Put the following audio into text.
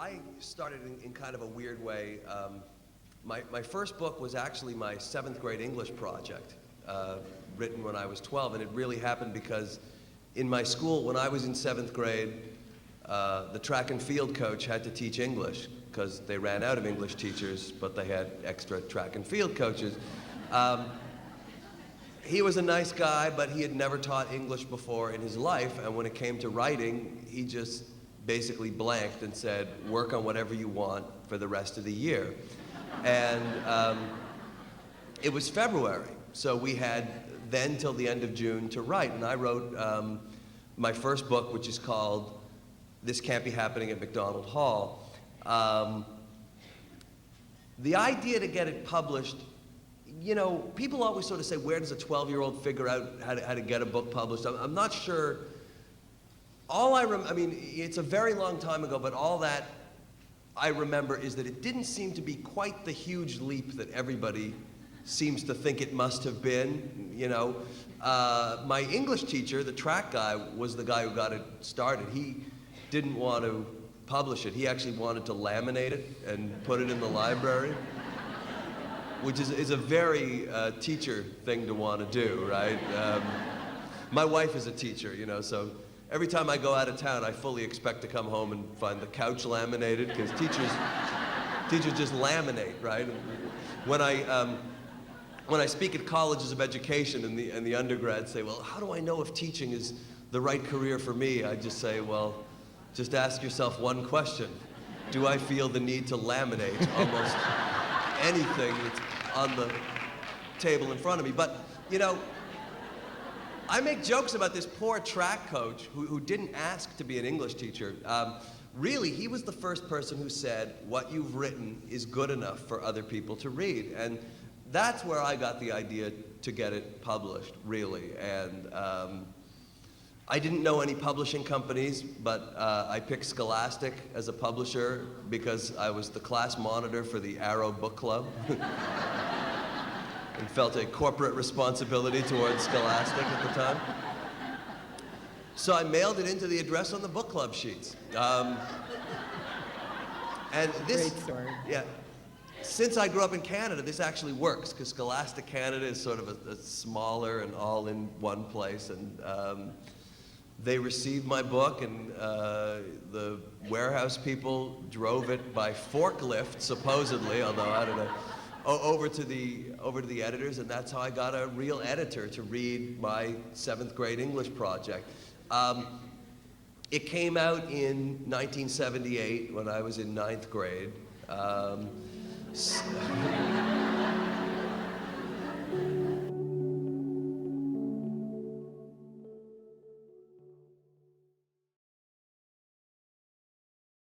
I started in kind of a weird way. My first book was actually my 7th grade English project, written when I was 12, and it really happened because in my school, when I was in 7th grade, the track and field coach had to teach English because they ran out of English teachers, but they had extra track and field coaches. He was a nice guy, but he had never taught English before in his life, and when it came to writing, he just basically blanked and said, work on whatever you want for the rest of the year. And it was February, so we had then till the end of June to write, and I wrote my first book, which is called This Can't Be Happening at MacDonald Hall. The idea to get it published, you know, people always sort of say, where does a 12-year-old figure out how to get a book published? I'm not sure. I mean, it's a very long time ago, but all that I remember is that it didn't seem to be quite the huge leap that everybody seems to think it must have been, you know. My English teacher, the track guy, was the guy who got it started. He didn't want to publish it. He actually wanted to laminate it and put it in the library, which is a very teacher thing to want to do, right? My wife is a teacher, you know, so every time I go out of town, I fully expect to come home and find the couch laminated, because teachers just laminate, right? When I speak at colleges of education and the undergrads say, well, how do I know if teaching is the right career for me? I just say, well, just ask yourself one question. Do I feel the need to laminate almost anything that's on the table in front of me? But, you know, I make jokes about this poor track coach who didn't ask to be an English teacher. Really, he was the first person who said, what you've written is good enough for other people to read. And that's where I got the idea to get it published, really. And I didn't know any publishing companies, but I picked Scholastic as a publisher because I was the class monitor for the Arrow Book Club. And felt a corporate responsibility towards Scholastic at the time. So I mailed it into the address on the book club sheets. And this, great story. Yeah. Since I grew up in Canada, this actually works, because Scholastic Canada is sort of a smaller and all in one place. And they received my book, and the warehouse people drove it by forklift, supposedly, although I don't know, over to the editors, and that's how I got a real editor to read my 7th grade English project. It came out in 1978 when I was in 9th grade.